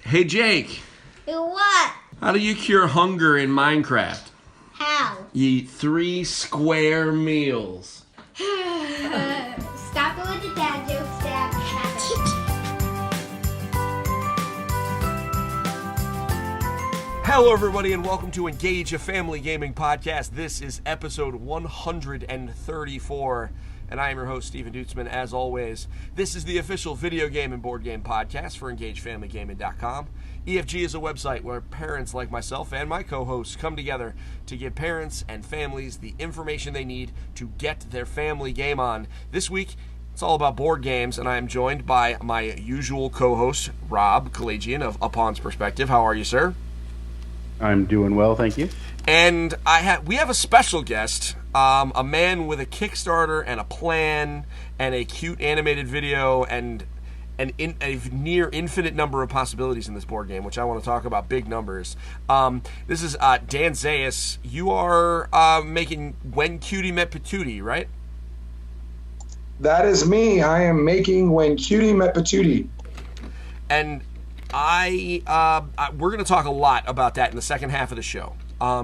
Hey Jake, What? how do you cure hunger in Minecraft? How? You eat 3 square meals. Stop it with the dad jokes, Dad. Hello, everybody, and welcome to Engage, a family gaming podcast. This is episode 134, and I am your host, Stephen Duetzmann, as always. This is the official video game and board game podcast for EngageFamilyGaming.com. EFG is a website where parents like myself and my co-hosts come together to give parents and families the information they need to get their family game on. This week, it's all about board games, and I am joined by my usual co-host, Rob Kalajian of Upon's Perspective. How are you, sir? I'm doing well, thank you. And we have a special guest, a man with a Kickstarter and a plan and a cute animated video and a near infinite number of possibilities in this board game, which I want to talk about, big numbers. This is Dan Zayas. You are making When Cutie Met Patootie, right? That is me. I am making When Cutie Met Patootie. And we're going to talk a lot about that in the second half of the show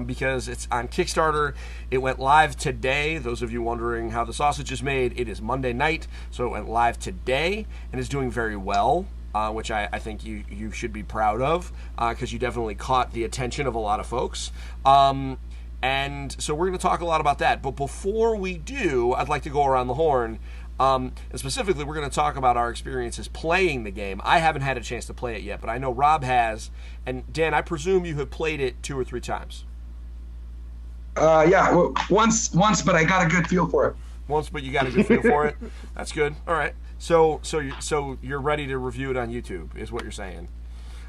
because it's on Kickstarter. It went live today. Those of you wondering how the sausage is made, it is Monday night, so it went live today and is doing very well, which I think you should be proud of because you definitely caught the attention of a lot of folks. And so we're going to talk a lot about that. But before we do, I'd like to go around the horn. And specifically, we're going to talk about our experiences playing the game. I haven't had a chance to play it yet, but I know Rob has. And Dan, I presume you have played it 2 or 3 times. Yeah, well, once, but I got a good feel for it. Once, but you got a good feel for it. That's good. All right. So you're ready to review it on YouTube, is what you're saying.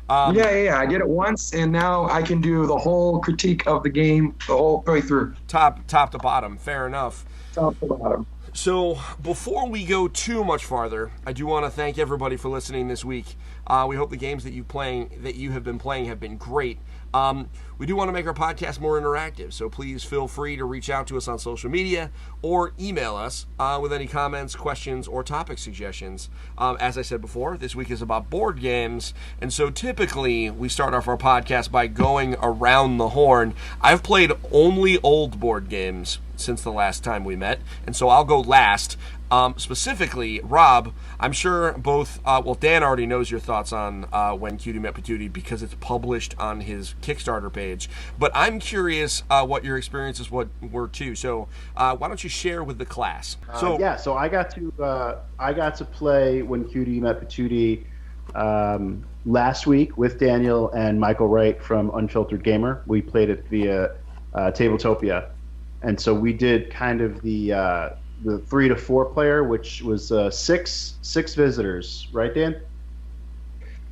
Yeah. I did it once, and now I can do the whole critique of the game the whole way through. Top to bottom. Fair enough. Top to bottom. So before we go too much farther, I do want to thank everybody for listening this week. We hope the games that you have been playing have been great. We do want to make our podcast more interactive, so please feel free to reach out to us on social media or email us with any comments, questions, or topic suggestions. As I said before, this week is about board games, and so typically we start off our podcast by going around the horn. I've played only old board games since the last time we met, and so I'll go last. Specifically, Rob, I'm sure both, Dan already knows your thoughts on When Cutie Met Patootie because it's published on his Kickstarter page, but I'm curious what your experiences were too. So why don't you share with the class? So I got to play When Cutie Met Patootie last week with Daniel and Michael Wright from Unfiltered Gamer. We played it via Tabletopia, and so we did kind of the 3 to 4 player, which was six visitors, right, Dan?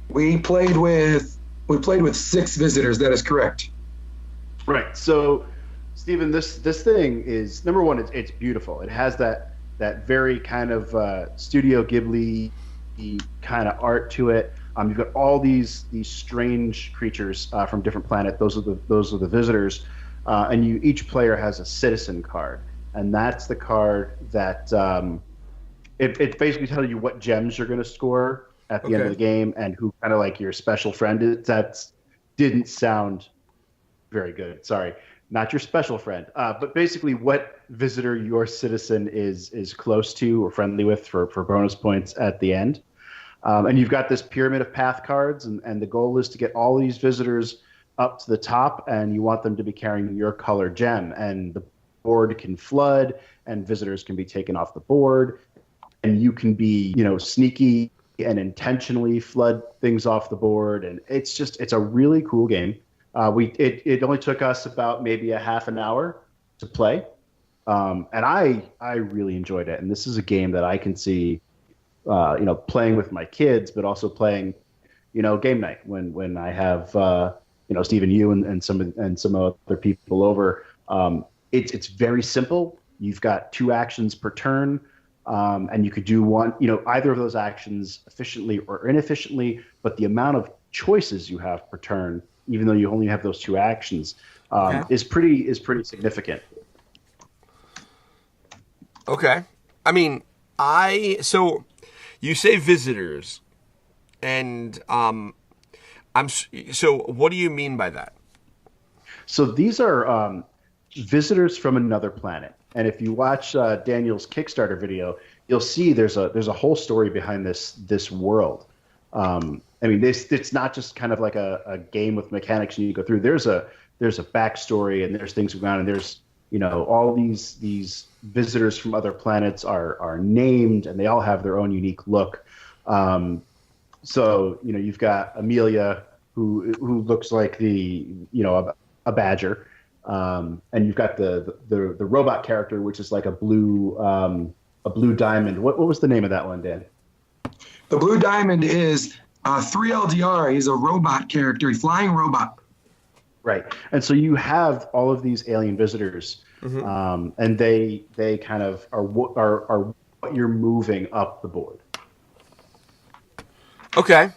We played with 6 visitors. That is correct. Right. So, Stephen, this thing is, number one, it's beautiful. It has that very kind of Studio Ghibli kind of art to it. You've got all these strange creatures from different planets. Those are the visitors, and each player has a citizen card. And that's the card that it basically tells you what gems you're going to score at the end of the game and who kind of like your special friend is. That didn't sound very good. Sorry, not your special friend, but basically what visitor your citizen is close to or friendly with for bonus points at the end. And you've got this pyramid of path cards, and the goal is to get all these visitors up to the top, and you want them to be carrying your color gem. And the board can flood and visitors can be taken off the board, and you can be sneaky and intentionally flood things off the board, and it's a really cool game. It only took us about maybe a half an hour to play, and I really enjoyed it. And this is a game that I can see playing with my kids, but also playing game night when I have Stephen, you and some other people over. It's very simple. You've got 2 actions per turn, and you could do either of those actions efficiently or inefficiently. But the amount of choices you have per turn, even though you only have those 2 actions, is pretty significant. Okay, I mean, so you say visitors, and So what do you mean by that? So these are visitors from another planet. And if you watch Daniel's Kickstarter video, you'll see there's a whole story behind this world. I mean, it's not just kind of like a game with mechanics and you go through. There's a backstory and there's things going on, and there's all these visitors from other planets are named, and they all have their own unique look. So you've got Amelia who looks like a badger, and you've got the robot character, which is like a blue diamond. What was the name of that one, Dan? The blue diamond is 3LDR. He's a robot character, a flying robot. Right, and so you have all of these alien visitors, and they kind of are what you're moving up the board. Okay.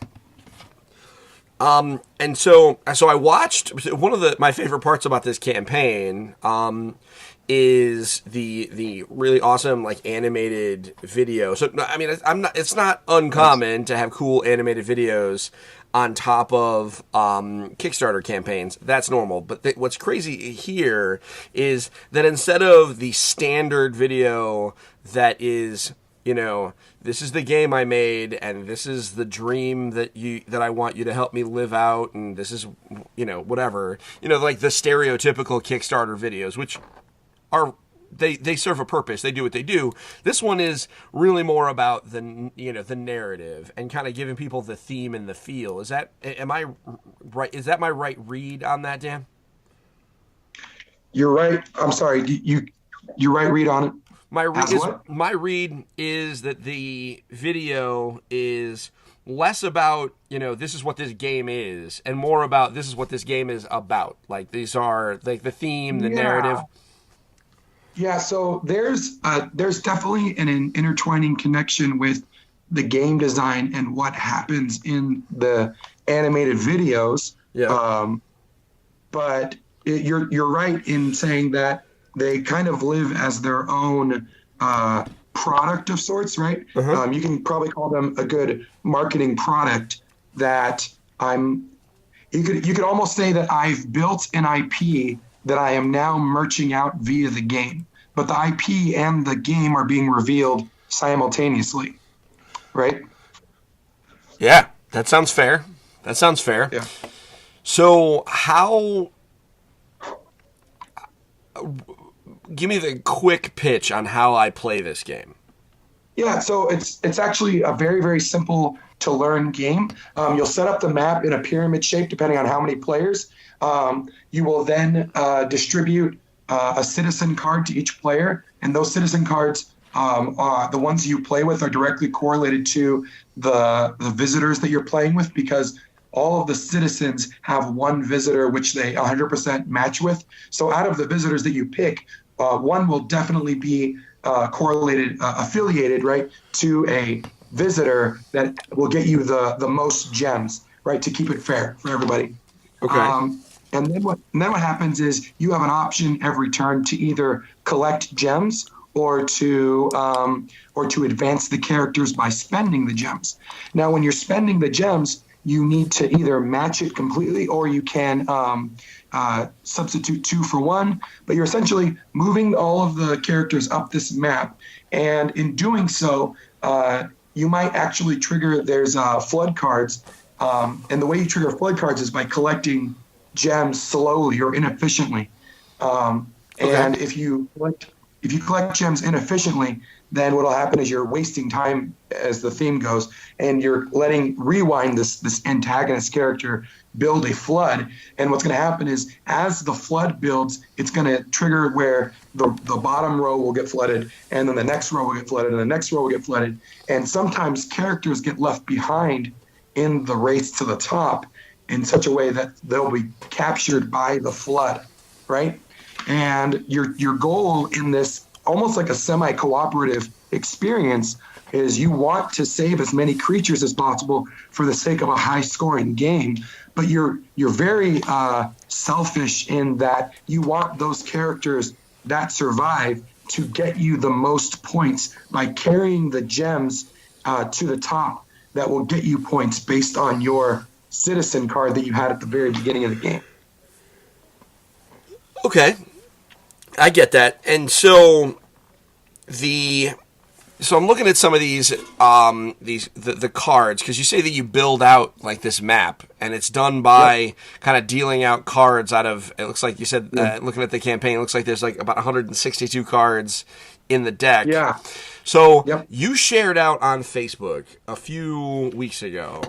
And so I watched one of my favorite parts about this campaign. Is the really awesome like animated video. So I mean, it's not uncommon to have cool animated videos on top of Kickstarter campaigns. That's normal. But what's crazy here is that instead of the standard video that is, this is the game I made, and this is the dream that I want you to help me live out, and this is whatever, like the stereotypical Kickstarter videos, which they serve a purpose. They do what they do. This one is really more about the narrative and kind of giving people the theme and the feel. Am I right? Is that my right read on that, Dan? You're right. I'm sorry. You right read on it? My read is that the video is less about, this is what this game is, and more about this is what this game is about. Like these are like the theme, the narrative. Yeah, so there's definitely an intertwining connection with the game design and what happens in the animated videos. Yeah. But you're right in saying that they kind of live as their own product of sorts, right? You can probably call them a good marketing product that you could almost say that I've built an IP that I am now merching out via the game. But the IP and the game are being revealed simultaneously, right? Yeah, that sounds fair. Yeah. So give me the quick pitch on how I play this game. Yeah, so it's actually a very, very simple to learn game. You'll set up the map in a pyramid shape depending on how many players. You will then distribute a citizen card to each player, and those citizen cards, the ones you play with, are directly correlated to the visitors that you're playing with, because all of the citizens have one visitor which they 100% match with. So out of the visitors that you pick, one will definitely be affiliated, right, to a visitor that will get you the most gems, right, to keep it fair for everybody. Okay. And then what happens is you have an option every turn to either collect gems or to advance the characters by spending the gems. Now, when you're spending the gems, you need to either match it completely, or you can substitute 2 for 1. But you're essentially moving all of the characters up this map, and in doing so, you might actually trigger. There's flood cards, and the way you trigger flood cards is by collecting gems slowly or inefficiently. And if you collect gems inefficiently, then what will happen is you're wasting time, as the theme goes, and you're letting Rewind, this antagonist character, build a flood. And what's going to happen is, as the flood builds, it's going to trigger where the bottom row will get flooded, and then the next row will get flooded, and the next row will get flooded. And sometimes characters get left behind in the race to the top in such a way that they'll be captured by the flood, right? And your goal in this, almost like a semi-cooperative experience, is you want to save as many creatures as possible for the sake of a high-scoring game, but you're very selfish in that you want those characters that survive to get you the most points by carrying the gems to the top that will get you points based on your citizen card that you had at the very beginning of the game. Okay, I get that. And so I'm looking at some of the cards, because you say that you build out like this map, and it's done by kind of dealing out cards out of. It looks like you said, looking at the campaign, it looks like there's like about 162 cards in the deck. Yeah. So you shared out on Facebook a few weeks ago.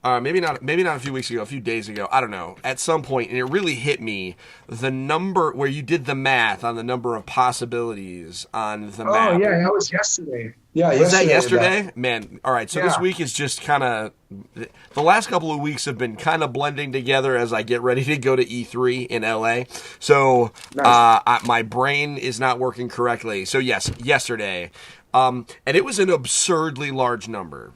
Maybe not a few weeks ago, a few days ago, I don't know, at some point, and it really hit me, the number, where you did the math on the number of possibilities on the map. Oh, yeah, that was yesterday. Yeah, was that yesterday? Man, all right, so this week is just kind of, the last couple of weeks have been kind of blending together as I get ready to go to E3 in LA, so my brain is not working correctly. So yes, yesterday, and it was an absurdly large number.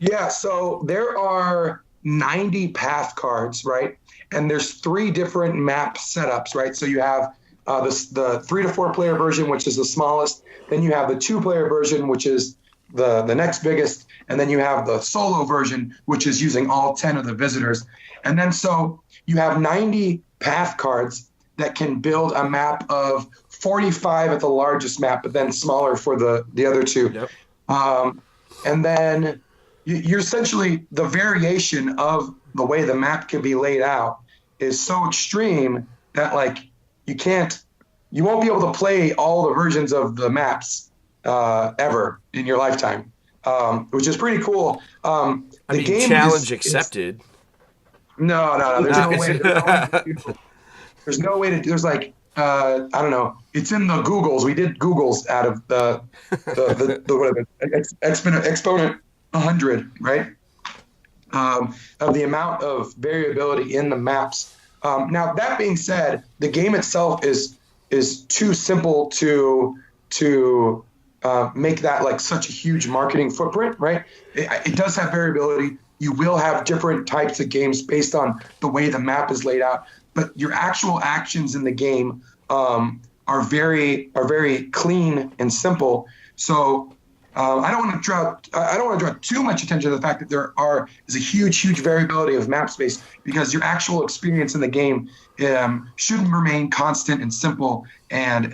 Yeah, so there are 90 path cards, right? And there's 3 different map setups, right? So you have the 3 to 4 player version, which is the smallest. Then you have the 2-player version, which is the next biggest. And then you have the solo version, which is using all 10 of the visitors. And then so you have 90 path cards that can build a map of 45 at the largest map, but then smaller for the other 2. Yep. And then you're essentially, the variation of the way the map can be laid out is so extreme that like you won't be able to play all the versions of the maps ever in your lifetime, which is pretty cool. I mean, game challenge accepted. No. There's no way to. There's like I don't know. It's in the Googles. We did Googles out of the whatever exponent 100, right? Of the amount of variability in the maps. Now that being said, the game itself is too simple to make that like such a huge marketing footprint, right? It does have variability. You will have different types of games based on the way the map is laid out, but your actual actions in the game are very clean and simple. So I don't want to draw too much attention to the fact that there is a huge variability of map space, because your actual experience in the game should remain constant and simple and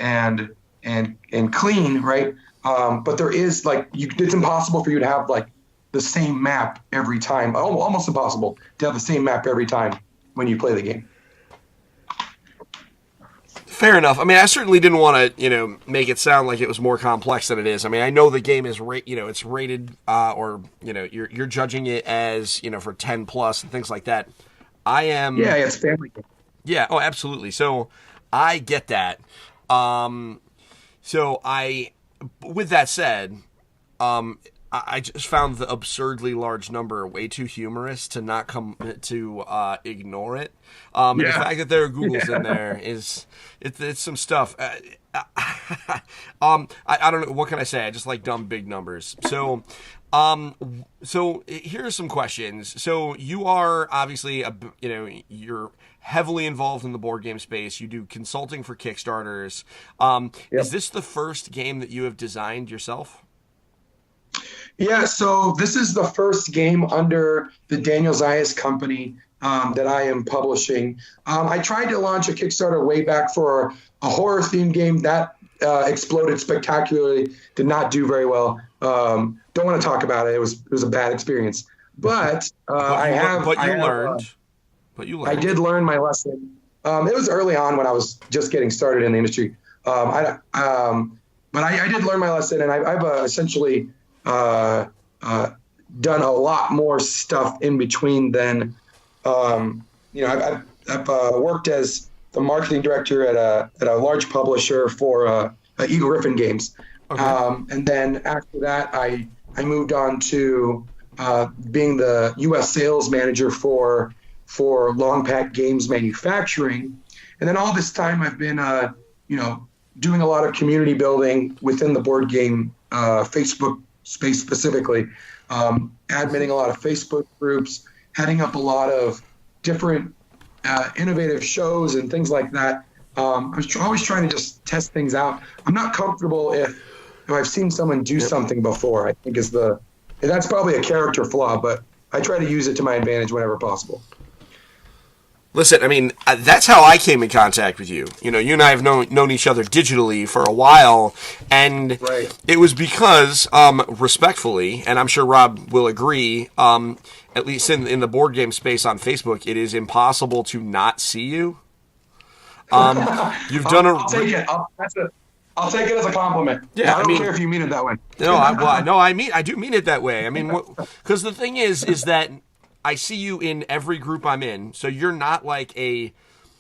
clean, right? But there is it's impossible for you to have like the same map every time. Almost impossible to have the same map every time when you play the game. Fair enough. I mean, I certainly didn't want to, make it sound like it was more complex than it is. I mean, I know the game is it's rated, or you're judging it as for 10 plus and things like that. I am. Yeah, it's family game. Yeah. Oh, absolutely. So I get that. With that said, I just found the absurdly large number way too humorous to not ignore it. The fact that there are Googles in there it's some stuff. I don't know, what can I say? I just like dumb big numbers. So here are some questions. So you are obviously you're heavily involved in the board game space. You do consulting for Kickstarters. Is this the first game that you have designed yourself? Yeah, so this is the first game under the Daniel Zayas company that I am publishing. I tried to launch a Kickstarter way back for a horror-themed game that exploded spectacularly, did not do very well. Don't want to talk about it. It was a bad experience. But you learned. I did learn my lesson. It was early on when I was just getting started in the industry. But I did learn my lesson, and I've essentially done a lot more stuff in between than, I've worked as the marketing director at a large publisher for Eagle Griffin Games. Okay. And then after that, I moved on to being the U.S. sales manager for Long Pack Games Manufacturing. And then all this time I've been, doing a lot of community building within the board game Facebook space specifically, admitting a lot of Facebook groups, heading up a lot of different innovative shows and things like that. I was always trying to just test things out. I'm not comfortable if I've seen someone do something before. I think that's probably a character flaw, but I try to use it to my advantage whenever possible. Listen, I mean, that's how I came in contact with you. You know, you and I have known each other digitally for a while, and Right. it was because, respectfully, and I'm sure Rob will agree, at least in the board game space on Facebook, it is impossible to not see you. You've done I'll take it. I'll take it as a compliment. Yeah, I don't care if you mean it that way. No, I do mean it that way. I mean, because the thing is that I see you in every group I'm in, so you're not like a.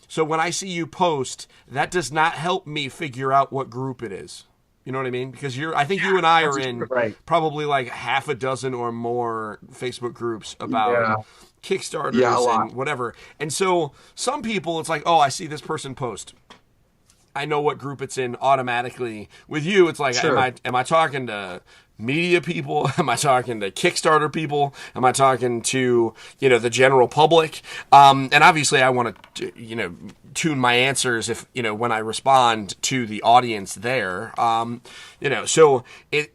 So when I see you post, that does not help me figure out what group it is. You know what I mean? Because I think you and I are in probably like half a dozen or more Facebook groups about Kickstarters and whatever. And so some people, it's like, oh, I see this person post. I know what group it's in automatically. With you, it's like, am I talking to media people? Am I talking to Kickstarter people? Am I talking to, the general public? And obviously I want to, tune my answers if, when I respond to the audience there. So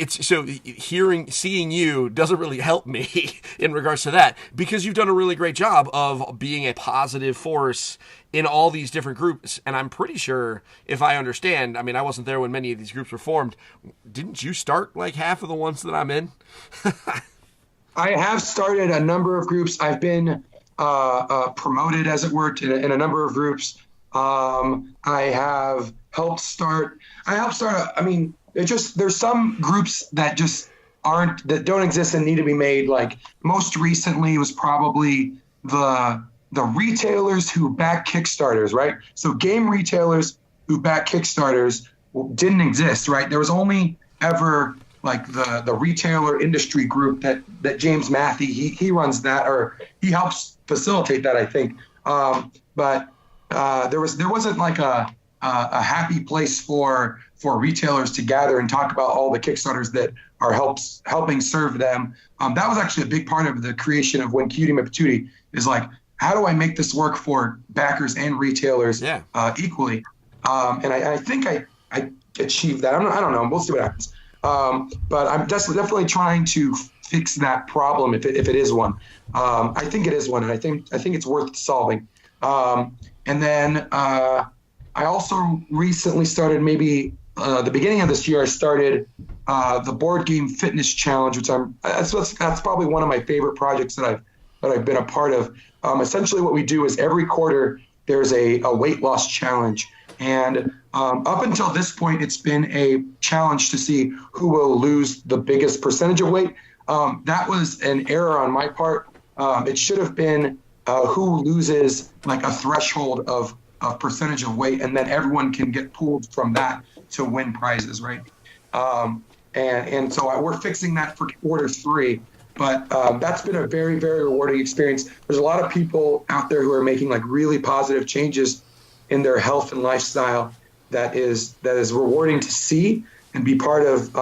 seeing you doesn't really help me in regards to that, because you've done a really great job of being a positive force in all these different groups. And I'm pretty sure, if I understand, I mean, I wasn't there when many of these groups were formed. Didn't you start like half of the ones that I'm in? I have started a number of groups. I've been promoted, as it were, in a number of groups. I have helped start. There's some groups that just that don't exist and need to be made. Like most recently was probably the retailers who back Kickstarters, right? So game retailers who back Kickstarters didn't exist, right? There was only ever like the retailer industry group that James Matthew, he runs that, or he helps facilitate that, I think. But there wasn't like a happy place for retailers to gather and talk about all the Kickstarters that are helping serve them. That was actually a big part of the creation of when Cutie and Patootie is like, how do I make this work for backers and retailers equally? And I think I achieved that. I don't know. We'll see what happens. But I'm definitely trying to fix that problem if it is one. I think it is one, and I think it's worth solving. And then I also recently started, maybe the beginning of this year, I started the Board Game Fitness Challenge, which that's probably one of my favorite projects that I've been a part of. Essentially, what we do is every quarter there's a weight loss challenge, and up until this point, it's been a challenge to see who will lose the biggest percentage of weight. That was an error on my part. It should have been who loses like a threshold of percentage of weight, and then everyone can get pooled from that to win prizes, right? And so we're fixing that for quarter 3. But that's been a very, very rewarding experience. There's a lot of people out there who are making like really positive changes in their health and lifestyle that is rewarding to see and be part of,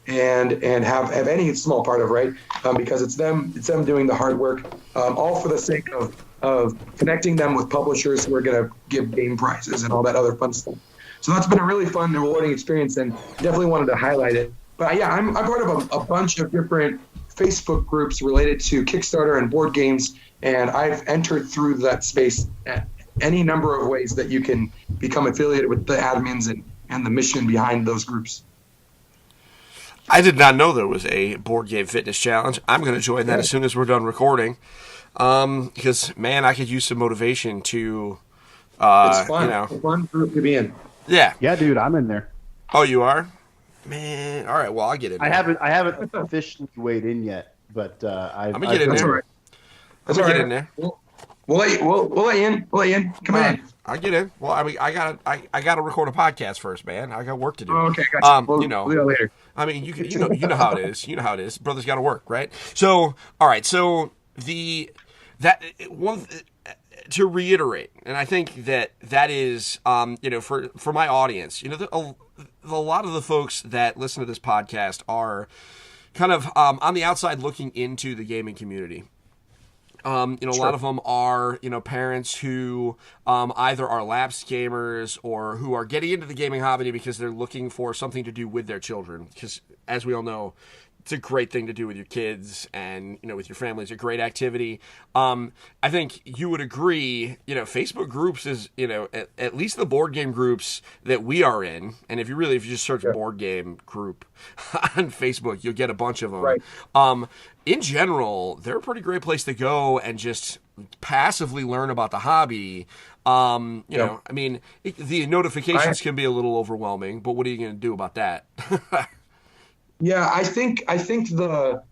and have any small part of, right? Because it's them doing the hard work, all for the sake of connecting them with publishers who are going to give game prizes and all that other fun stuff. So that's been a really fun and rewarding experience, and definitely wanted to highlight it. But yeah, I'm part of a bunch of different Facebook groups related to Kickstarter and board games, and I've entered through that space at any number of ways that you can become affiliated with the admins and the mission behind those groups. I did not know there was a board game fitness challenge. I'm going to join that as soon as we're done recording, because man, I could use some motivation to. It's fun. It's a fun group to be in. Yeah. Yeah, dude, I'm in there. Oh, you are? Man, all right. Well, I'll get in there. I haven't officially weighed in yet, but I'm gonna get in there. All right. That's all right. Get in there. We'll let you in. We'll let you in. Come on in. I'll get in. Well, I mean, I gotta record a podcast first, man. I got work to do. Oh, okay, gotcha. We'll do that later. I mean, you know how it is. You know how it is. Brother's got to work, right? So, all right. So to reiterate, and I think that is, for my audience, a lot of the folks that listen to this podcast are kind of on the outside looking into the gaming community. A lot of them are, parents who either are lapsed gamers or who are getting into the gaming hobby because they're looking for something to do with their children. Because, as we all know, It's a great thing to do with your kids and, with your family. It's a great activity. I think you would agree, Facebook groups is, at least the board game groups that we are in. And if you just search board game group on Facebook, you'll get a bunch of them. Right. In general, they're a pretty great place to go and just passively learn about the hobby. The notifications can be a little overwhelming, but what are you going to do about that? Yeah, I think the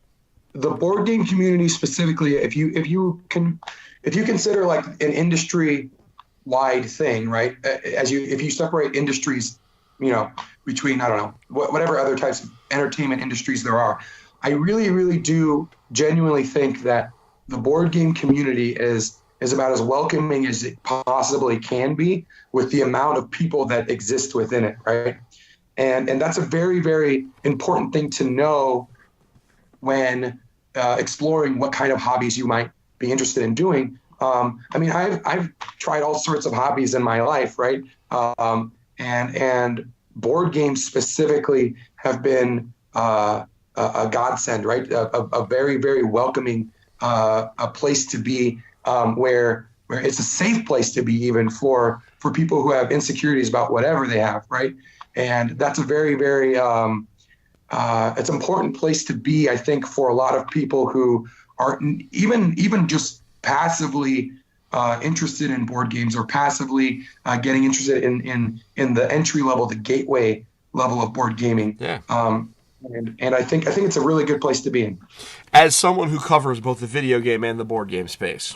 board game community specifically, if you consider like an industry wide thing, right? If you separate industries, between, I don't know, whatever other types of entertainment industries there are, I really, really do genuinely think that the board game community is about as welcoming as it possibly can be with the amount of people that exist within it, right? And that's a very, very important thing to know when exploring what kind of hobbies you might be interested in doing. I've tried all sorts of hobbies in my life, right? And board games specifically have been a godsend, right? A very, very welcoming a place to be, where it's a safe place to be, even for people who have insecurities about whatever they have, right? And that's a very, very it's an important place to be, I think, for a lot of people who are even just passively interested in board games, or passively getting interested in the entry level, the gateway level of board gaming. Yeah. And I think it's a really good place to be in. As someone who covers both the video game and the board game space,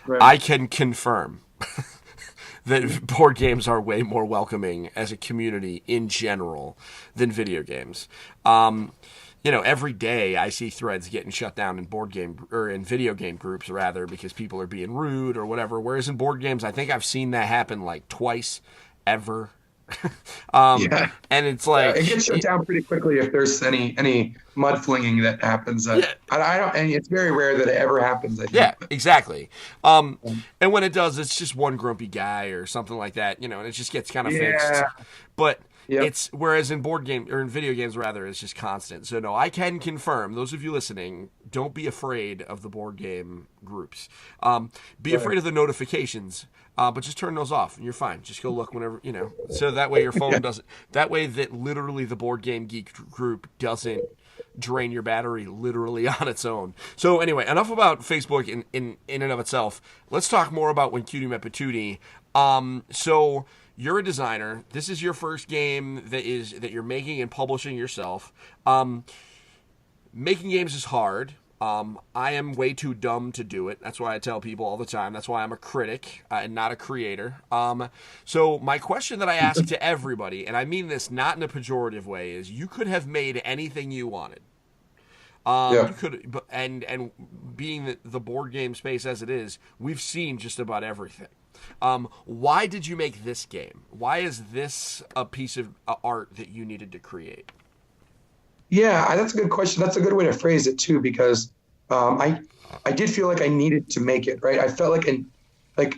Right. I can confirm that board games are way more welcoming as a community in general than video games. Every day I see threads getting shut down in in video game groups rather, because people are being rude or whatever. Whereas in board games, I think I've seen that happen like twice ever. Yeah. And it's like it gets shut down pretty quickly if there's any mud flinging that happens. I don't, and it's very rare that it ever happens. I think. Yeah, exactly. And when it does, it's just one grumpy guy or something like that, and it just gets kind of fixed. But it's, whereas in board game or in video games rather, it's just constant. So no, I can confirm, those of you listening, don't be afraid of the board game groups. Be afraid of the notifications. But just turn those off and you're fine. Just go look whenever, so that way your phone doesn't, that way that literally the Board Game Geek group doesn't drain your battery literally on its own. So anyway, enough about Facebook in and of itself. Let's talk more about when Cutie met Patootie. So you're a designer. This is your first game that you're making and publishing yourself. Making games is hard. I am way too dumb to do it. That's why I tell people all the time. That's why I'm a critic and not a creator. So my question that I ask to everybody, and I mean this not in a pejorative way, is you could have made anything you wanted. You could, and being the board game space as it is, we've seen just about everything. Why did you make this game? Why is this a piece of art that you needed to create? Yeah, that's a good question. That's a good way to phrase it too, because I did feel like I needed to make it, right? I felt like I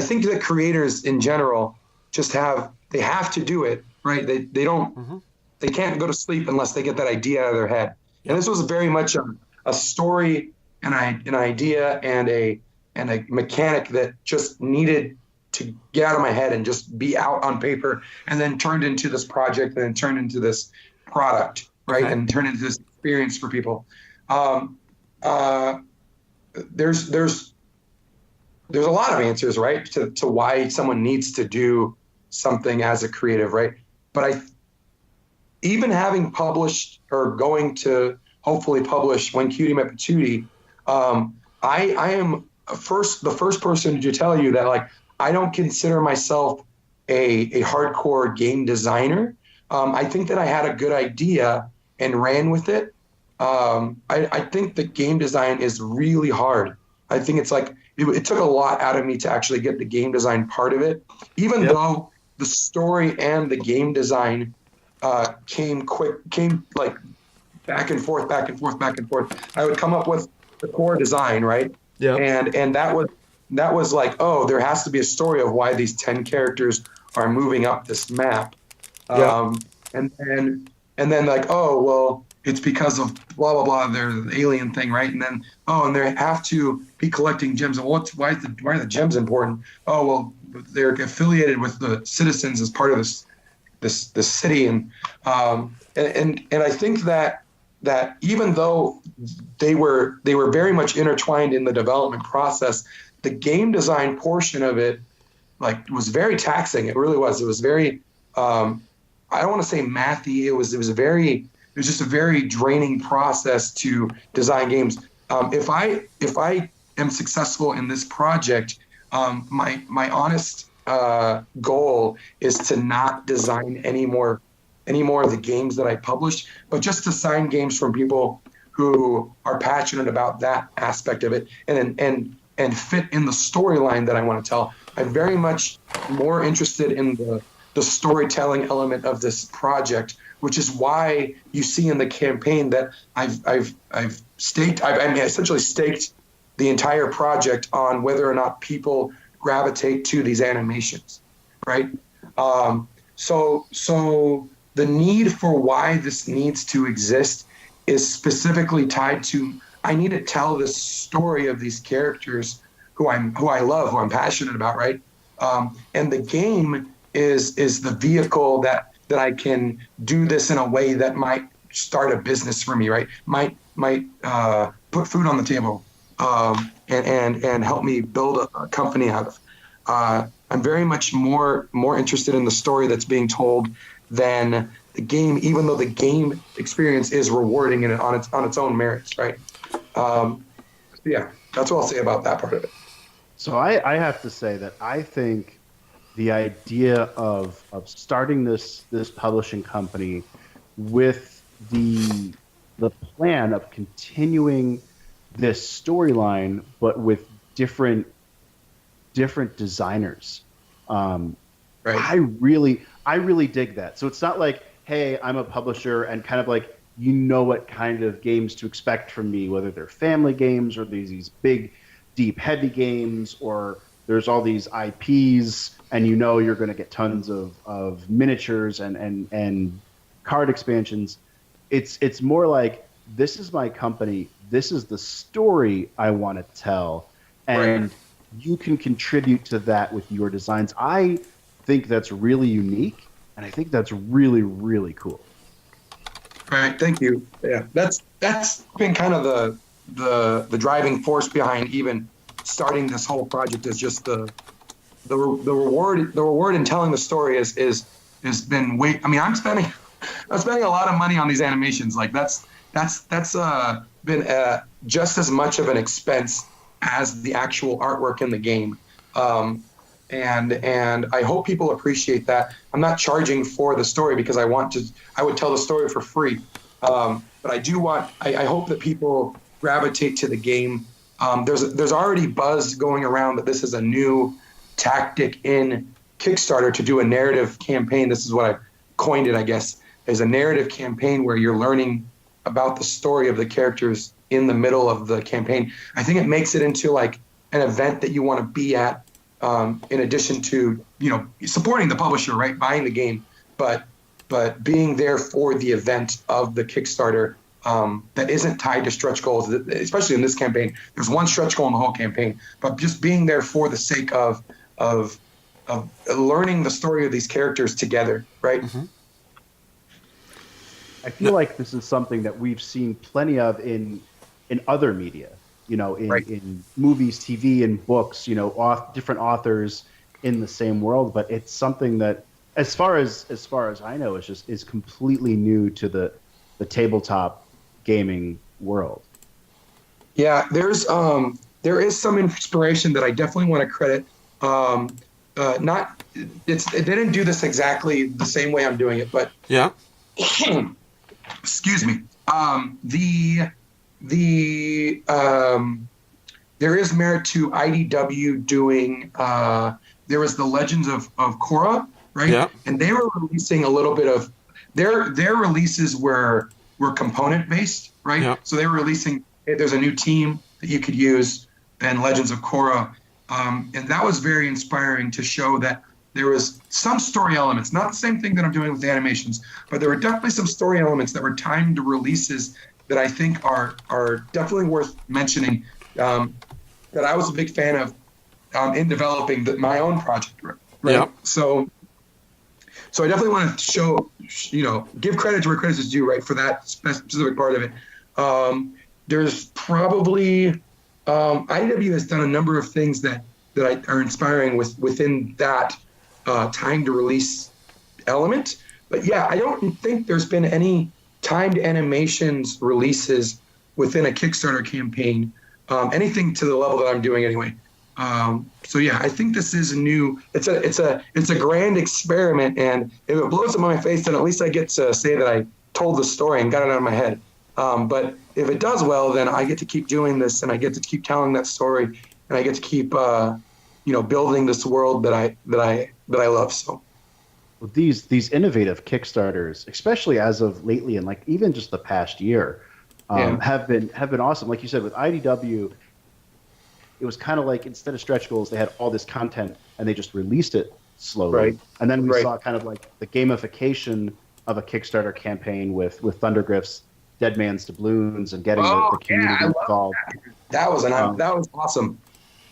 think that creators in general just have to do it, right? They don't they can't go to sleep unless they get that idea out of their head. Yep. And this was very much a story and an idea and a mechanic that just needed to get out of my head and just be out on paper, and then turned into this project, and then turned into this product. Right. Okay. And turn into this experience for people. There's a lot of answers, right, to why someone needs to do something as a creative, right? But even having published or going to hopefully publish When Cutie Met Patootie, I am the first person to tell you that, like, I don't consider myself a hardcore game designer. I think that I had a good idea and ran with it. I think that game design is really hard. I think it's like, it took a lot out of me to actually get the game design part of it, even though the story and the game design came like back and forth. I would come up with the core design, right? Yeah. And that was like, oh, there has to be a story of why these 10 characters are moving up this map. And then like, oh, well, it's because of blah blah blah. They're the alien thing, right? And then and they have to be collecting gems. And why are the gems important? Oh well, they're affiliated with the citizens as part of this city, and I think that even though they were very much intertwined in the development process, the game design portion of it was very taxing. It really was. It was very I don't want to say mathy. It was just a very draining process to design games. If I am successful in this project, my honest goal is to not design any more of the games that I publish, but just to sign games from people who are passionate about that aspect of it and fit in the storyline that I want to tell. I'm very much more interested in the storytelling element of this project, which is why you see in the campaign that I've essentially staked the entire project on whether or not people gravitate to these animations, right? So the need for why this needs to exist is specifically tied to I need to tell this story of these characters who I love, who I'm passionate about, right? And the game is the vehicle that I can do this in a way that might start a business for me, right? Might put food on the table, and help me build a company out of. I'm very much more interested in the story that's being told than the game, even though the game experience is rewarding and on its own merits, right? Yeah, that's what I'll say about that part of it. So I have to say that I think the idea of starting this publishing company with the plan of continuing this storyline, but with different designers. Right. I really dig that. So it's not like, hey, I'm a publisher and kind of like, you know what kind of games to expect from me, whether they're family games or these big, deep, heavy games, or there's all these IPs and you know you're going to get tons of miniatures and card expansions. It's more like, this is my company, this is the story I want to tell, and right. You can contribute to that with your designs. I think that's really unique, and I think that's really, really cool. All right, thank you. Yeah, that's been kind of the driving force behind even starting this whole project. Is just the reward in telling the story has been way. I mean, I'm spending a lot of money on these animations. Like that's been just as much of an expense as the actual artwork in the game. And I hope people appreciate that. I'm not charging for the story because I would tell the story for free. But I hope that people gravitate to the game. There's already buzz going around that this is a new tactic in Kickstarter to do a narrative campaign. This is what I coined it, I guess, as a narrative campaign where you're learning about the story of the characters in the middle of the campaign. I think it makes it into like an event that you want to be at, in addition to, supporting the publisher, right? Buying the game, but being there for the event of the Kickstarter, that isn't tied to stretch goals, especially in this campaign. There's one stretch goal in the whole campaign, but just being there for the sake of learning the story of these characters together, right? Mm-hmm. I feel like this is something that we've seen plenty of in other media, in movies, TV, and books, different authors in the same world. But it's something that, as far as I know, is completely new to the tabletop gaming world. Yeah, there is some inspiration that I definitely want to credit. They didn't do this exactly the same way I'm doing it, but yeah. Excuse me. There is merit to IDW doing. There was the Legends of Korra, right? Yeah. And they were releasing a little bit of their releases were component based, right? Yeah. So they were releasing. There's a new team that you could use in Legends of Korra, and that was very inspiring to show that there was some story elements, not the same thing that I'm doing with the animations, but there were definitely some story elements that were timed releases that I think are definitely worth mentioning, that I was a big fan of in developing my own project, right? Yep. So I definitely want to show, give credit to where credit is due, right, for that specific part of it. There's probably IDW has done a number of things that are inspiring within that time to release element. But yeah, I don't think there's been any timed animations releases within a Kickstarter campaign, anything to the level that I'm doing anyway. So yeah, I think this is it's a grand experiment, and if it blows up in my face, then at least I get to say that I told the story and got it out of my head. But if it does well, then I get to keep doing this, and I get to keep telling that story, and I get to keep building this world that I love. So Well, these innovative Kickstarters, especially as of lately and like even just the past year, have been awesome. Like you said, with IDW, it was kind of like instead of stretch goals, they had all this content and they just released it slowly. Right. And then we saw kind of like the gamification of a Kickstarter campaign with Thundergriff's Dead Man's Doubloons and getting the community involved. That was awesome.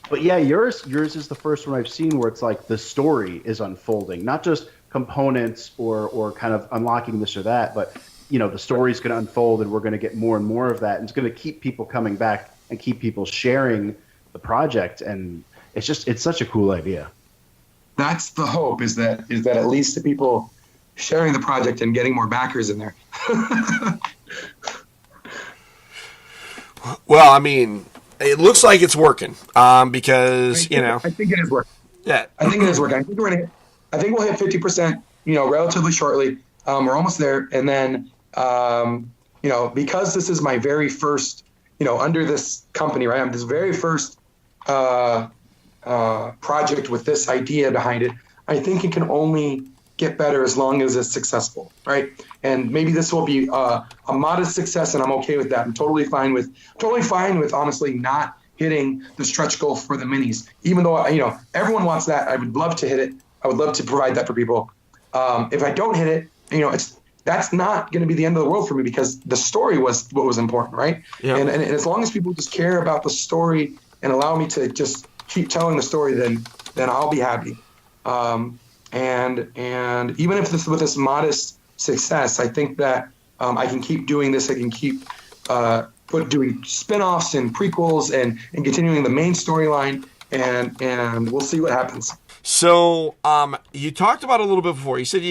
But yeah, yours is the first one I've seen where it's like the story is unfolding, not just components or kind of unlocking this or that, but the story's going to unfold and we're going to get more and more of that, and it's going to keep people coming back and keep people sharing the project, and it's such a cool idea. That's the hope, is that at least the people sharing the project and getting more backers in there. Well, I mean, it looks like it's working, because I think it is working. Yeah, I think it is working. I think we'll hit 50%, relatively shortly. We're almost there, and then because this is my very first, under this company, right? I'm this very first project with this idea behind it. I think it can only get better as long as it's successful, right? And maybe this will be a modest success, and I'm okay with that. I'm totally fine with honestly not hitting the stretch goal for the minis, even though everyone wants that. I would love to hit it. I would love to provide that for people. If I don't hit it, that's not going to be the end of the world for me, because the story was what was important, right? Yeah. And as long as people just care about the story and allow me to just keep telling the story, then I'll be happy. And even if with this modest success, I think that I can keep doing this. I can keep doing spin-offs and prequels and continuing the main storyline, and we'll see what happens. So, you talked about a little bit before. You said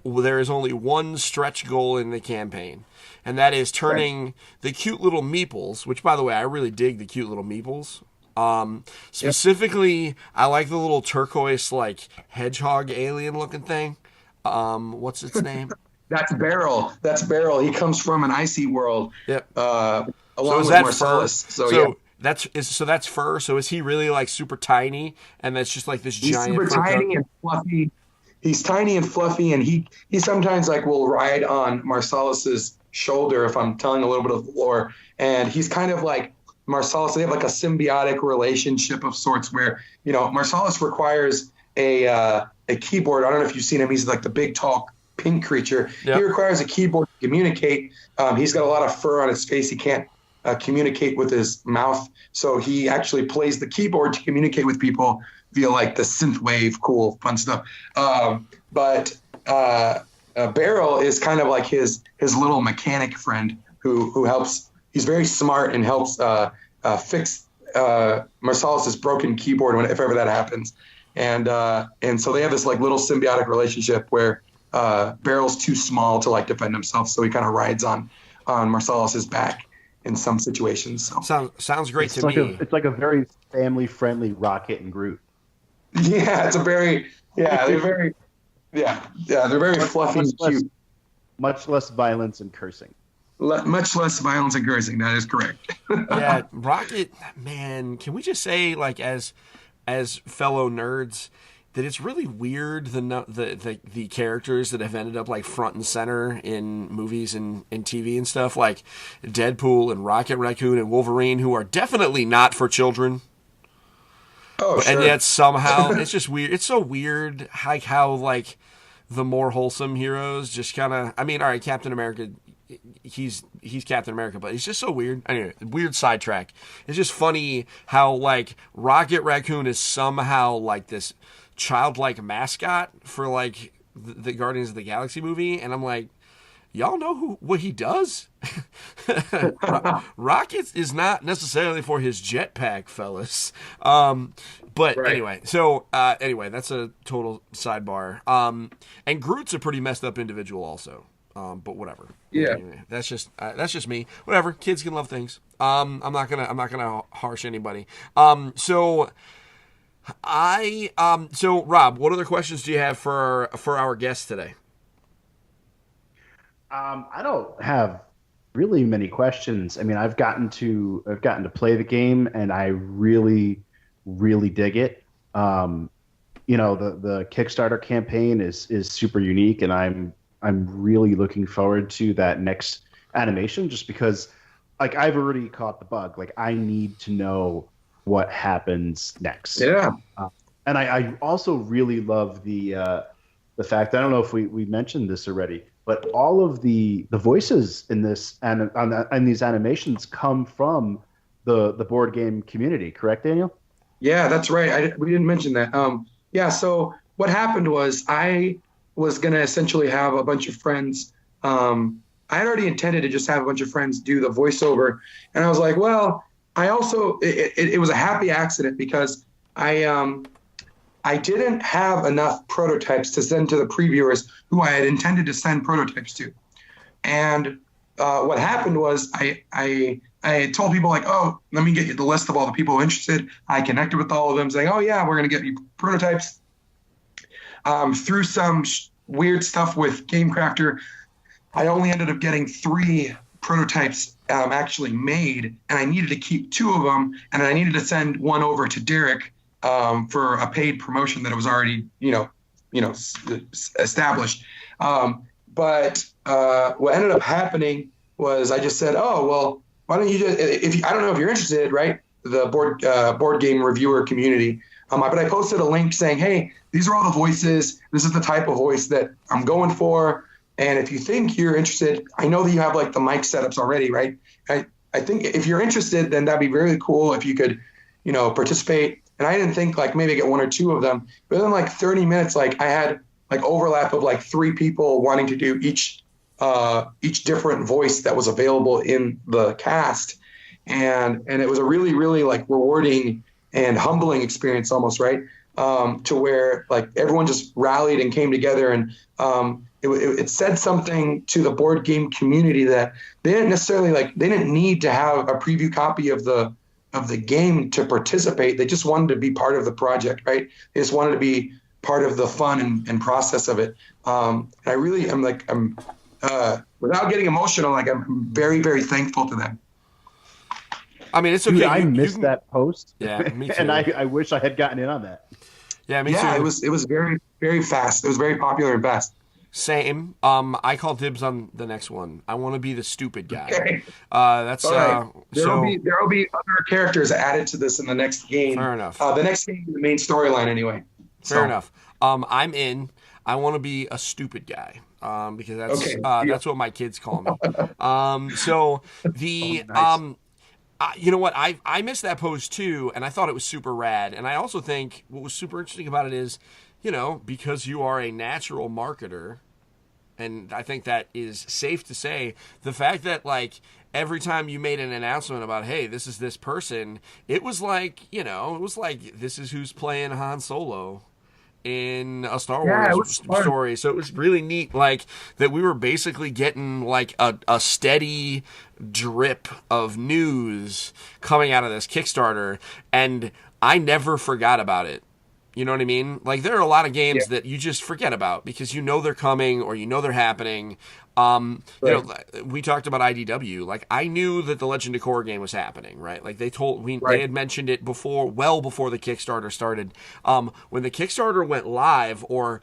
there is only one stretch goal in the campaign, and that is turning the cute little meeples, which, by the way, I really dig the cute little meeples. Specifically, I like the little turquoise, like, hedgehog alien looking thing. What's its name? That's Beryl. He comes from an icy world. Yep. Along with Marcellus. That's fur. So is he really like super tiny, and that's just like this giant? He's super tiny and fluffy. He's tiny and fluffy, and he sometimes like will ride on Marcellus's shoulder if I'm telling a little bit of the lore. And he's kind of like Marcellus. They have like a symbiotic relationship of sorts where Marcellus requires a keyboard. I don't know if you've seen him. He's like the big tall pink creature. Yep. He requires a keyboard to communicate. He's got a lot of fur on his face. He can't communicate with his mouth, so he actually plays the keyboard to communicate with people via like the synth wave, cool, fun stuff. But Beryl is kind of like his little mechanic friend who helps. He's very smart and helps fix Marcellus's broken keyboard if ever that happens. And so they have this like little symbiotic relationship where Beryl's too small to like defend himself, so he kind of rides on Marcellus's back in some situations. So. Sounds great to me. It's like a very family-friendly Rocket and Groot. Yeah, they're very fluffy and cute. Much less violence and cursing. Much less violence and cursing. That is correct. Yeah, Rocket, man. Can we just say, like, as fellow nerds, that it's really weird the characters that have ended up like front and center in movies and TV and stuff, like Deadpool and Rocket Raccoon and Wolverine, who are definitely not for children. Oh, And sure. yet somehow it's just weird. It's so weird how like the more wholesome heroes just kind of. I mean, all right, Captain America, he's Captain America, but he's just so weird. Anyway, weird sidetrack. It's just funny how like Rocket Raccoon is somehow like this childlike mascot for like the Guardians of the Galaxy movie, and I'm like, y'all know what he does? Rocket is not necessarily for his jetpack, fellas. But Right. anyway, anyway, that's a total sidebar. And Groot's a pretty messed up individual, also. But whatever. Yeah. Anyway, that's just me. Whatever. Kids can love things. I'm not gonna harsh anybody. So Rob, what other questions do you have for our guests today? I don't have really many questions. I mean, I've gotten to play the game, and I really, really dig it. The Kickstarter campaign is super unique, and I'm really looking forward to that next animation, just because, like, I've already caught the bug. Like, I need to know what happens next. Yeah. And I also really love the fact, I don't know if we mentioned this already, but all of the voices in this and these animations come from the board game community, correct, Daniel? Yeah, that's right. We didn't mention that. Yeah, so what happened was I was going to essentially have a bunch of friends. I had already intended to just have a bunch of friends do the voiceover. And I was like, well, I also, it was a happy accident because I didn't have enough prototypes to send to the previewers who I had intended to send prototypes to. And what happened was I told people like, oh, let me get you the list of all the people interested. I connected with all of them saying, oh yeah, we're going to get you prototypes. Through some weird stuff with GameCrafter, I only ended up getting 3 prototypes actually made, and I needed to keep 2 of them, and I needed to send one over to Derek for a paid promotion that was already, established. But what ended up happening was I just said, oh, well, why don't you just, I don't know if you're interested, right? The board game reviewer community. But I posted a link saying, hey, these are all the voices. This is the type of voice that I'm going for. And if you think you're interested, I know that you have like the mic setups already, right? I think if you're interested, then that'd be really cool if you could, participate. And I didn't think like maybe get 1 or 2 of them. But then like 30 minutes, like I had like overlap of like 3 people wanting to do each different voice that was available in the cast. And it was a really, really like rewarding and humbling experience almost, right? To where like everyone just rallied and came together, and it said something to the board game community that they didn't necessarily they didn't need to have a preview copy of the game to participate. They just wanted to be part of the project, right? They just wanted to be part of the fun and process of it. And I really am without getting emotional, like I'm very, very thankful to them. I mean, it's okay. Dude, I missed that post. Yeah, me too. And I wish I had gotten in on that. Yeah, me too. Yeah, it was very, very fast. It was very popular and fast. Same. I call dibs on the next one. I want to be the stupid guy. Okay. That's right. There so. will be other characters added to this in the next game. Fair enough. The next game is the main storyline anyway. Fair enough. I'm in. I want to be a stupid guy. Because that's Okay. That's what my kids call me. So the nice. you know what? I missed that post too, and I thought it was super rad. And I also think what was super interesting about it is, because you are a natural marketer, and I think that is safe to say, the fact that like every time you made an announcement about, hey, this is this person, it was like, this is who's playing Han Solo in a Star Wars story. So it was really neat, like that we were basically getting like a steady drip of news coming out of this Kickstarter, and I never forgot about it. You know what I mean? Like there are a lot of games that you just forget about because they're coming or they're happening. We talked about IDW. Like I knew that the Legend of Korra game was happening, right? Like they had mentioned it before, well before the Kickstarter started. When the Kickstarter went live, or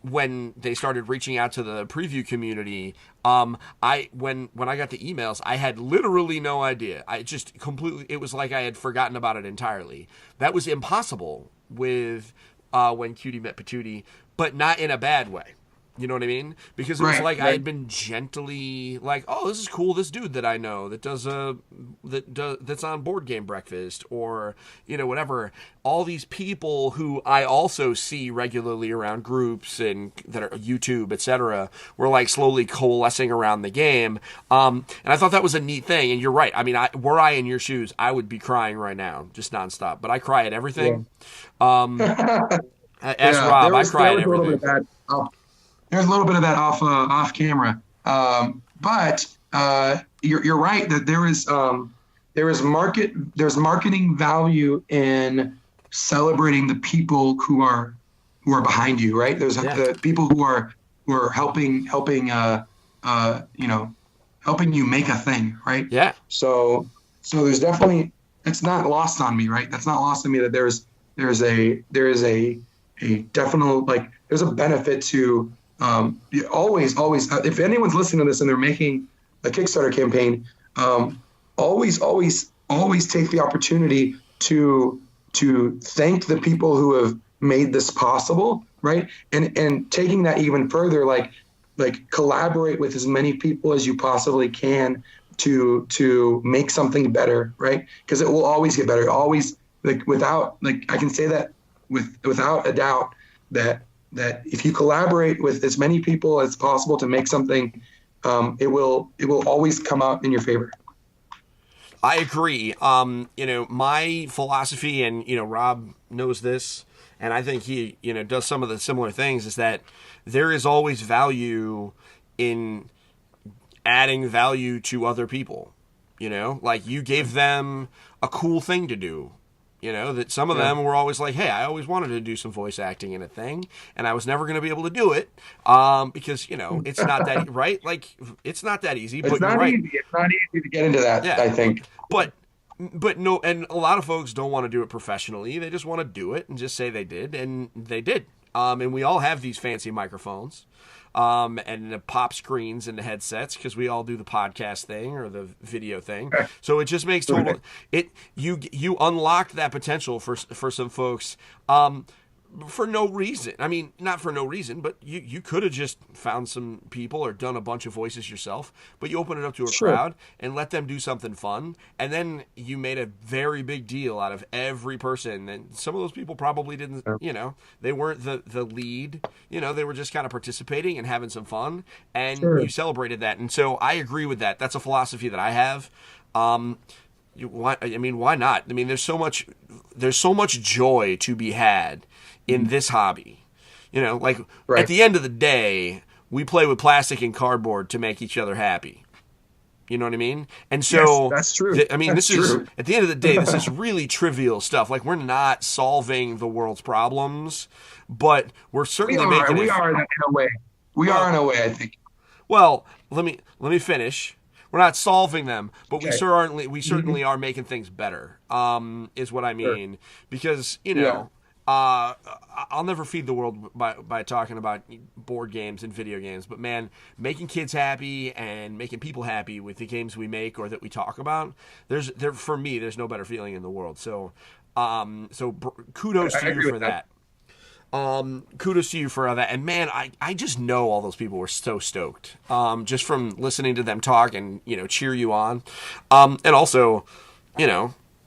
when they started reaching out to the preview community, when I got the emails, I had literally no idea. I just completely, it was like I had forgotten about it entirely. That was impossible with when Cutie met Patootie, but not in a bad way. You know what I mean? Because it was like I had been gently like, oh, this is cool. This dude that I know that that's on Board Game Breakfast, or whatever. All these people who I also see regularly around groups and that are YouTube, etc., were like slowly coalescing around the game. And I thought that was a neat thing. And you're right. I mean, were I in your shoes, I would be crying right now, just nonstop. But I cry at everything. Yeah. Ask Rob. I cry at everything. There's a little bit of that off camera, but you're right that there's marketing value in celebrating the people who are behind you, right? There's the people who are helping you make a thing, right? Yeah. So there's definitely, it's not lost on me, right? That's not lost on me that there is a definite, like, there's a benefit to. Always, if anyone's listening to this and they're making a Kickstarter campaign, always take the opportunity to thank the people who have made this possible, right? And taking that even further, like collaborate with as many people as you possibly can to make something better, right? Because it will always get better. Always, I can say that without a doubt that if you collaborate with as many people as possible to make something, it will always come out in your favor. I agree. My philosophy, and Rob knows this, and I think he does some of the similar things, is that there is always value in adding value to other people. Like, you gave them a cool thing to do. That some of them were always like, hey, I always wanted to do some voice acting in a thing, and I was never going to be able to do it because, it's not that, right? Like, it's not that easy. But you're right. Easy. It's not easy to get into that, I think. But no, and a lot of folks don't want to do it professionally. They just want to do it and just say they did, and they did. And we all have these fancy microphones. And the pop screens and the headsets, because we all do the podcast thing or the video thing. So it just makes total. You unlocked that potential for some folks. For no reason. I mean, not for no reason, but you could have just found some people or done a bunch of voices yourself, but you open it up to a crowd and let them do something fun, and then you made a very big deal out of every person. And some of those people probably didn't, they weren't the lead, they were just kind of participating and having some fun, and you celebrated that. And so I agree with that. That's a philosophy that I have. Why not? I mean, there's so much joy to be had in this hobby. At the end of the day, we play with plastic and cardboard to make each other happy. You know what I mean? And so, yes, that's true. At the end of the day, this is really trivial stuff. Like, we're not solving the world's problems, but we're certainly making it. We are in a way. We are in a way, I think. Well, let me finish. We're not solving them, but we certainly are making things better. Is what I mean. Because I'll never feed the world by talking about board games and video games, but man, making kids happy and making people happy with the games we make or that we talk about, for me, there's no better feeling in the world. So, kudos to you for that. Kudos to you for that. And man, I just know all those people were so stoked, just from listening to them talk and, cheer you on. And also,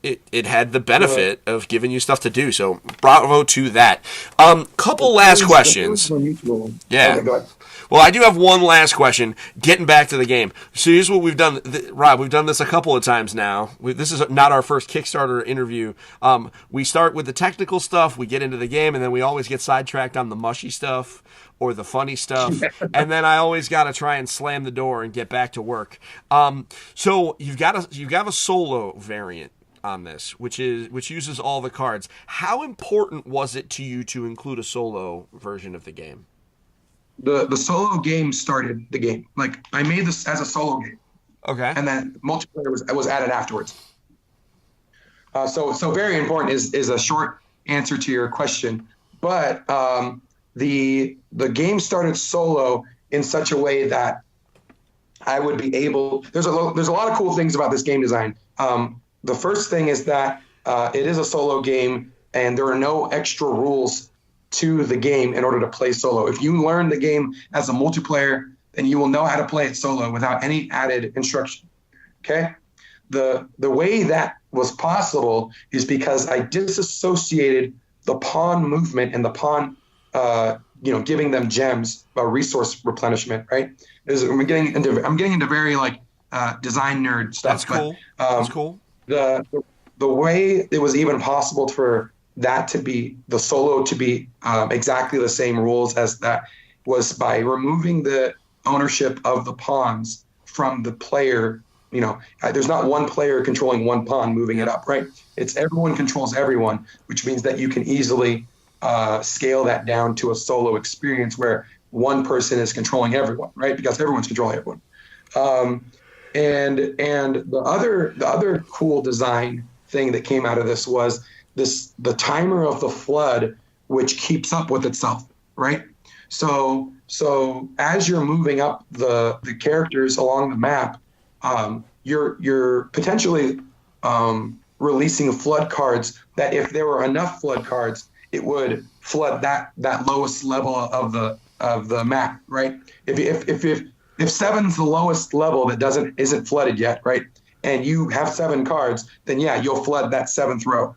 it had the benefit of giving you stuff to do. So bravo to that. Couple last questions. Yeah. Okay, well, I do have one last question. Getting back to the game. So here's what we've done. Rob, we've done this a couple of times now. This is not our first Kickstarter interview. We start with the technical stuff. We get into the game, and then we always get sidetracked on the mushy stuff or the funny stuff. And then I always got to try and slam the door and get back to work. So you've got a solo variant on this, which uses all the cards. How important was it to you to include a solo version of the game? The solo game started the game. Like, I made this as a solo game. Okay. And then multiplayer was added afterwards. So very important is a short answer to your question. But the game started solo in such a way that I would be able. There's a lot of cool things about this game design. The first thing is that it is a solo game, and there are no extra rules to the game in order to play solo. If you learn the game as a multiplayer, then you will know how to play it solo without any added instruction. Okay? The way that was possible is because I disassociated the pawn movement and the pawn, giving them gems, resource replenishment. Right? I'm getting into very design nerd stuff. That's cool. That's cool. The way it was even possible for that to be the solo to be exactly the same rules as that was by removing the ownership of the pawns from the player. There's not one player controlling one pawn moving it up, right? It's everyone controls everyone, which means that you can easily scale that down to a solo experience where one person is controlling everyone, right? Because everyone's controlling everyone. And the other cool design thing that came out of this was the timer of the flood, which keeps up with itself, right? So as you're moving up the characters along the map, you're potentially releasing flood cards that if there were enough flood cards, it would flood that lowest level of the map, right? If 7's the lowest level that isn't flooded yet, right? And you have 7 cards, then yeah, you'll flood that 7th row.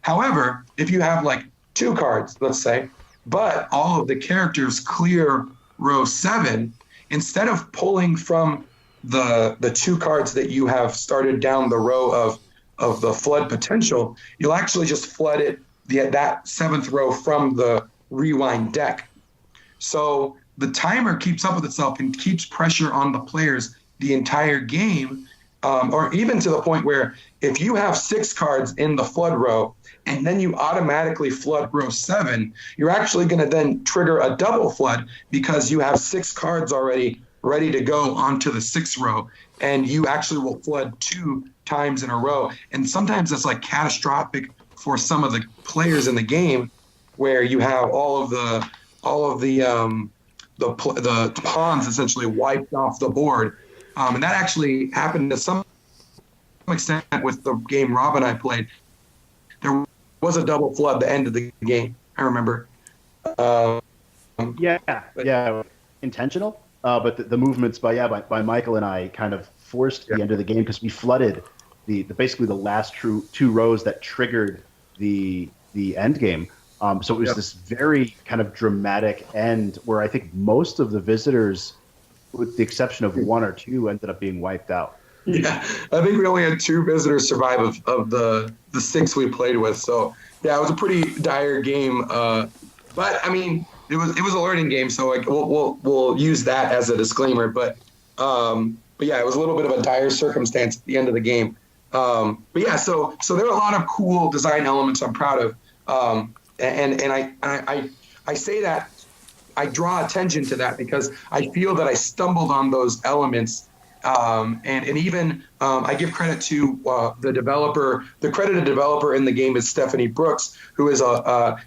However, if you have 2 cards, let's say, but all of the characters clear row 7, instead of pulling from the 2 cards that you have started down the row of the flood potential, you'll actually just flood that 7th row from the rewind deck. So the timer keeps up with itself and keeps pressure on the players the entire game, or even to the point where if you have 6 cards in the flood row and then you automatically flood row 7, you're actually going to then trigger a double flood because you have 6 cards already ready to go onto the 6th row, and you actually will flood 2 times in a row. And sometimes it's catastrophic for some of the players in the game, where you have all of the pawns essentially wiped off the board. And that actually happened to some extent with the game Rob and I played. There was a double flood at the end of the game, I remember. Yeah, intentional. But the movements by Michael and I kind of forced the end of the game because we flooded basically the last 2 rows that triggered the end game. So it was this very kind of dramatic end where I think most of the visitors, with the exception of 1 or 2, ended up being wiped out. Yeah, I think we only had 2 visitors survive of the 6 we played with. So yeah, it was a pretty dire game. But I mean, it was a learning game, so we'll use that as a disclaimer. But yeah, it was a little bit of a dire circumstance at the end of the game. But yeah, so there are a lot of cool design elements I'm proud of. And I say that, I draw attention to that because I feel that I stumbled on those elements. And even I give credit to the developer. The credited developer in the game is Stephanie Brooks, who is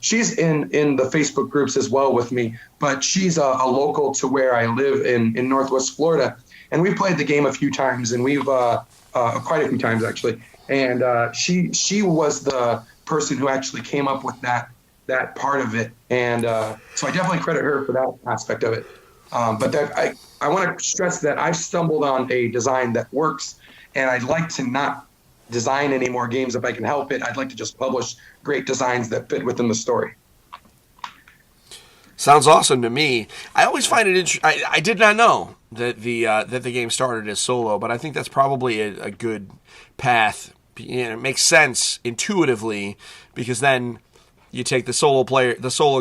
she's in the Facebook groups as well with me, but she's a local to where I live in Northwest Florida. And we've played the game a few times, and we've quite a few times actually. And she was the person who actually came up with that part of it. And so I definitely credit her for that aspect of it. But I want to stress that I've stumbled on a design that works, and I'd like to not design any more games if I can help it. I'd like to just publish great designs that fit within the story. Sounds awesome to me. I always find it interesting. I did not know that the game started as solo, but I think that's probably a good path. It makes sense intuitively because then you take the solo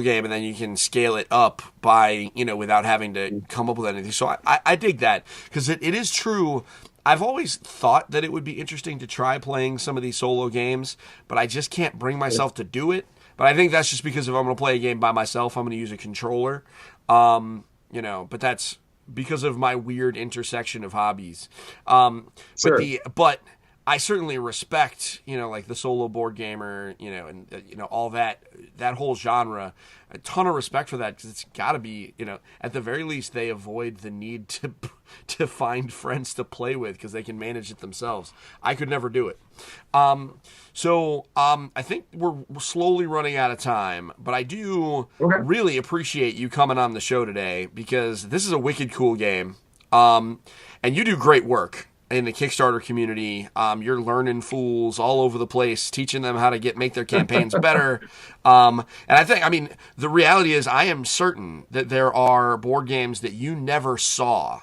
game, and then you can scale it up by, without having to come up with anything. So I dig that because it is true. I've always thought that it would be interesting to try playing some of these solo games, but I just can't bring myself to do it. But I think that's just because if I'm going to play a game by myself, I'm going to use a controller. But that's because of my weird intersection of hobbies. Sure. But I certainly respect, like the solo board gamer, and all that whole genre. A ton of respect for that, because it's got to be, at the very least, they avoid the need to find friends to play with because they can manage it themselves. I could never do it. So I think we're slowly running out of time, but I do really appreciate you coming on the show today, because this is a wicked cool game, and you do great work in the Kickstarter community. You're learning fools all over the place, teaching them how to make their campaigns better. And I think, the reality is, I am certain that there are board games that you never saw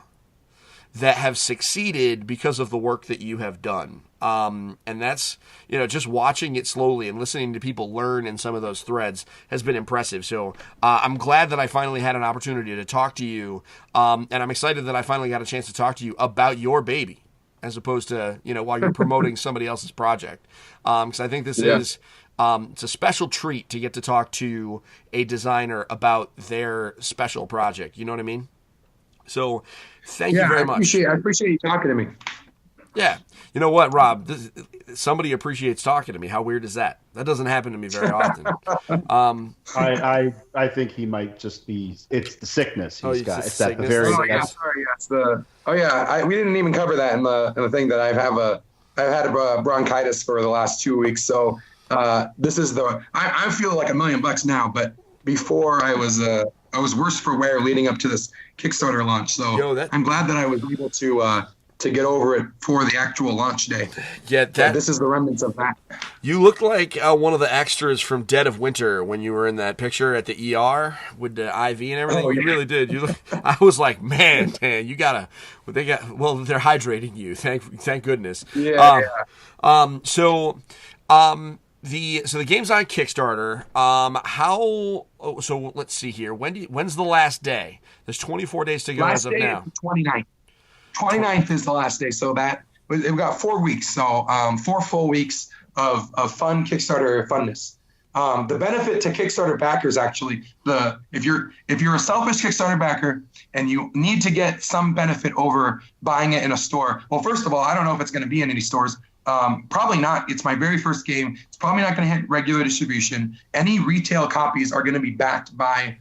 that have succeeded because of the work that you have done. And that's, just watching it slowly and listening to people learn in some of those threads has been impressive. So I'm glad that I finally had an opportunity to talk to you. And I'm excited that I finally got a chance to talk to you about your baby, as opposed to, while you're promoting somebody else's project. Because I think this is, it's a special treat to get to talk to a designer about their special project. You know what I mean? So thank you very much. I appreciate you talking to me. Yeah. You know what, Rob? Somebody appreciates talking to me. How weird is that? That doesn't happen to me very often. I think he might just be. It's the sickness he's got. It's at the very. We didn't even cover that in the thing that I've had a bronchitis for the last 2 weeks. So this is I feel like $1 million now, but before I was worse for wear leading up to this Kickstarter launch. So I'm glad that I was able to get over it for the actual launch day. Yeah, this is the remnants of that. You look like one of the extras from Dead of Winter when you were in that picture at the ER with the IV and everything. Oh, yeah. You really did. I was like, man, you gotta. They're hydrating you. Thank goodness. Yeah. So the game's on Kickstarter. So let's see here. When's the last day? There's 24 days to go as of now. 29th. 29th is the last day, so that we've got 4 weeks. So 4 full weeks of fun Kickstarter funness. The benefit to Kickstarter backers, actually, if you're a selfish Kickstarter backer and you need to get some benefit over buying it in a store. Well, first of all, I don't know if it's going to be in any stores. Probably not. It's my very first game. It's probably not going to hit regular distribution. Any retail copies are going to be backed by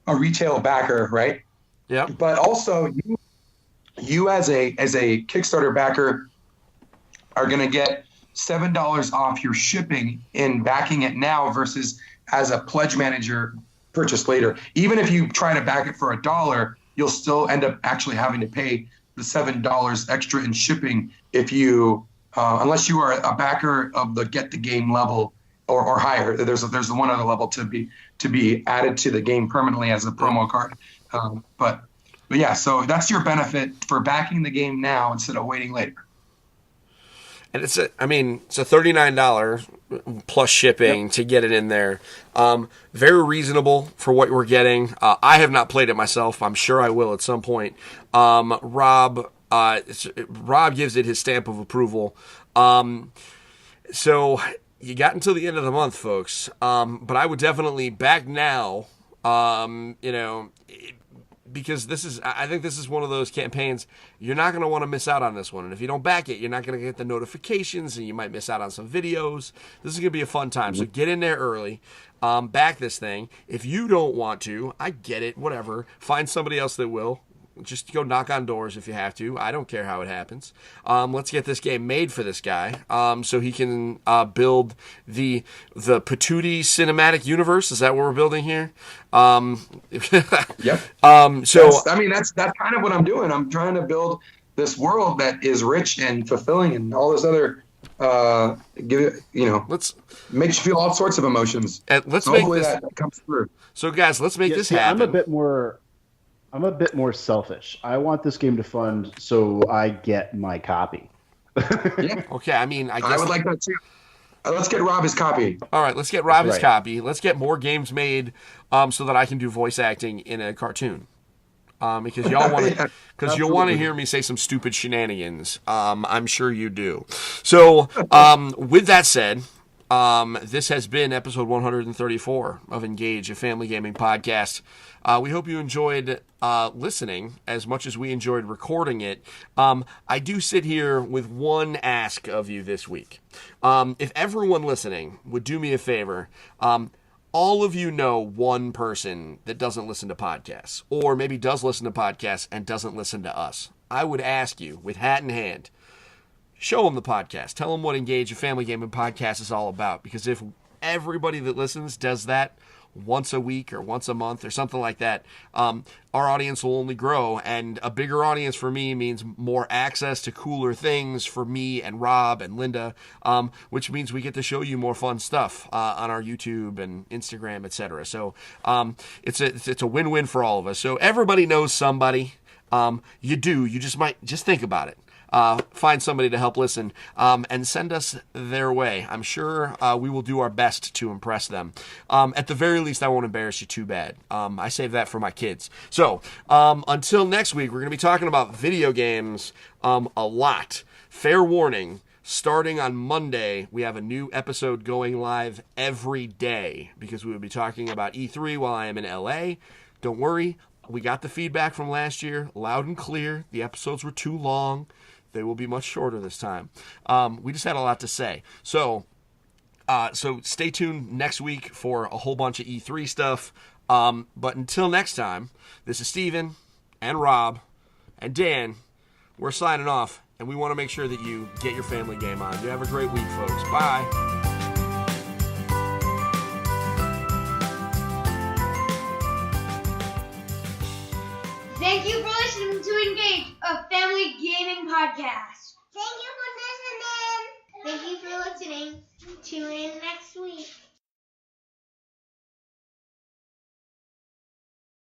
a retail backer, right? Yeah. But also, you as a Kickstarter backer are going to get $7 off your shipping in backing it now versus as a pledge manager purchase later. Even if you try to back it for $1, you'll still end up actually having to pay the $7 extra in shipping if you unless you are a backer of the get the game level or higher. There's one other level to be added to the game permanently as a promo card. But yeah, so that's your benefit for backing the game now instead of waiting later. And it's a $39 plus shipping to get it in there. Very reasonable for what we're getting. I have not played it myself. I'm sure I will at some point. Rob gives it his stamp of approval. So you got until the end of the month, folks. But I would definitely back now. Because I think this is one of those campaigns you're not going to want to miss out on this one. And if you don't back it, you're not going to get the notifications and you might miss out on some videos. This is going to be a fun time. So get in there early, back this thing. If you don't want to, I get it, whatever. Find somebody else that will. Just go knock on doors if you have to. I don't care how it happens. Let's get this game made for this guy so he can build the Patootie cinematic universe. Is that what we're building here? Yep. That's kind of what I'm doing. I'm trying to build this world that is rich and fulfilling and all this other makes you feel all sorts of emotions. Hopefully that comes through. So guys, let's make this happen. I'm a bit more selfish. I want this game to fund so I get my copy. Yeah. Okay, I guess I would like that too. Let's get Rob his copy. All right, let's get Rob his copy. Let's get more games made so that I can do voice acting in a cartoon. Because y'all want to, because you'll want to hear me say some stupid shenanigans. I'm sure you do. So, with that said, This has been episode 134 of Engage, a family gaming podcast. We hope you enjoyed listening as much as we enjoyed recording it. I do sit here with one ask of you this week. If everyone listening would do me a favor, all of you know one person that doesn't listen to podcasts, or maybe does listen to podcasts and doesn't listen to us. I would ask you, with hat in hand, show them the podcast. Tell them what Engage, a family gaming podcast is all about. Because if everybody that listens does that once a week or once a month or something like that, our audience will only grow. And a bigger audience for me means more access to cooler things for me and Rob and Linda, which means we get to show you more fun stuff on our YouTube and Instagram, etc. So it's a win-win for all of us. So everybody knows somebody. You just think about it. Find somebody to help listen, and send us their way. I'm sure we will do our best to impress them. At the very least, I won't embarrass you too bad. I save that for my kids. So until next week, we're going to be talking about video games a lot. Fair warning, starting on Monday, we have a new episode going live every day because we will be talking about E3 while I am in LA. Don't worry, we got the feedback from last year loud and clear. The episodes were too long. They will be much shorter this time. We just had a lot to say. So stay tuned next week for a whole bunch of E3 stuff. But until next time, this is Steven and Rob and Dan. We're signing off, and we want to make sure that you get your family game on. You have a great week, folks. Bye. Thank you for listening to Engage, a family gaming podcast. Thank you for listening. Tune in next week.